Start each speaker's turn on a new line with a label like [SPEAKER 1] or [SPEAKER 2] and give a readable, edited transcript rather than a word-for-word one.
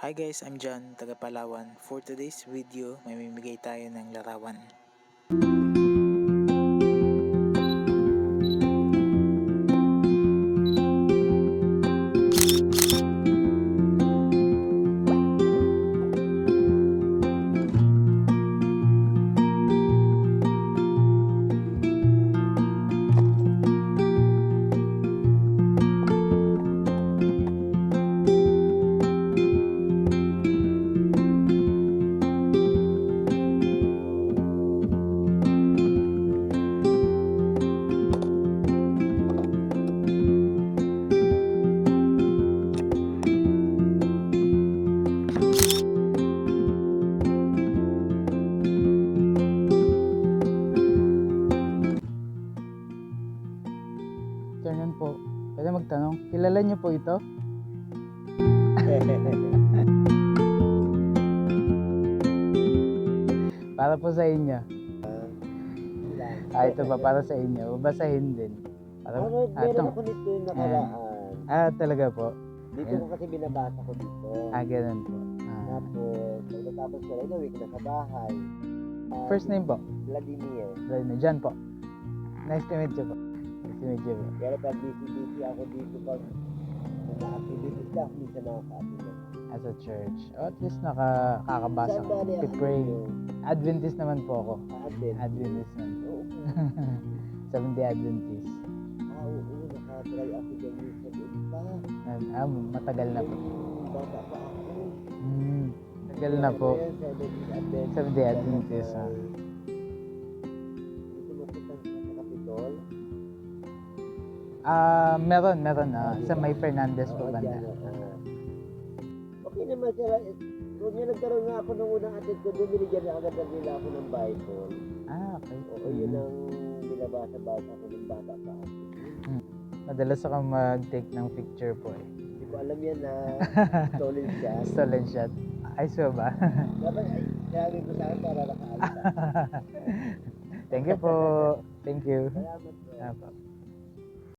[SPEAKER 1] Hi guys, I'm John, taga Palawan. For today's video, may mimigay tayo ng larawan. Ganyan po. Pwede magtanong, kilala niyo po ito? Para po sa inyo. Ito pa para sa inyo. Babasahin din.
[SPEAKER 2] Meron ako dito yung nakaraan.
[SPEAKER 1] Talaga po.
[SPEAKER 2] Dito ko kasi binabasa ko dito.
[SPEAKER 1] Ganun po.
[SPEAKER 2] Tapos, pagkatapos ko rin, uwi ko na sa bahay.
[SPEAKER 1] First name po?
[SPEAKER 2] Vladimir.
[SPEAKER 1] Jan po. Nice to meet you po. Nice to meet you po.
[SPEAKER 2] Pero pag busy ako dito, pag na-activities lang, minsan nakaka-activities.
[SPEAKER 1] As a church. At least nakakabasa ko. Pray. Adventist naman po ako. Adventist naman.
[SPEAKER 2] Oo.
[SPEAKER 1] Seventh-day Adventist.
[SPEAKER 2] Oo. Nakatry ako dyan sa doon pa.
[SPEAKER 1] Matagal na po.
[SPEAKER 2] Bata pa ako.
[SPEAKER 1] Matagal na po. Seventh-day Adventist.
[SPEAKER 2] Dito mapunta sa Kapitol.
[SPEAKER 1] Meron. Sa may Fernandez po banda.
[SPEAKER 2] Okay naman sila. Kung yung nagkaroon nga ako nung unang atid ko, binigyan na agad nila ako ng Bible.
[SPEAKER 1] Okay.
[SPEAKER 2] Oo, yun ang binabasa-basa ko ng bata pa ako.
[SPEAKER 1] Madalas ako mag-take ng picture po eh.
[SPEAKER 2] Hindi ko alam yan na stolen shot.
[SPEAKER 1] Stolen shot. Ay, so ba?
[SPEAKER 2] Dapat ay, sabi ko sa akin para nakaalis.
[SPEAKER 1] Thank you po. Thank you.
[SPEAKER 2] Salamat po.
[SPEAKER 1] Apo.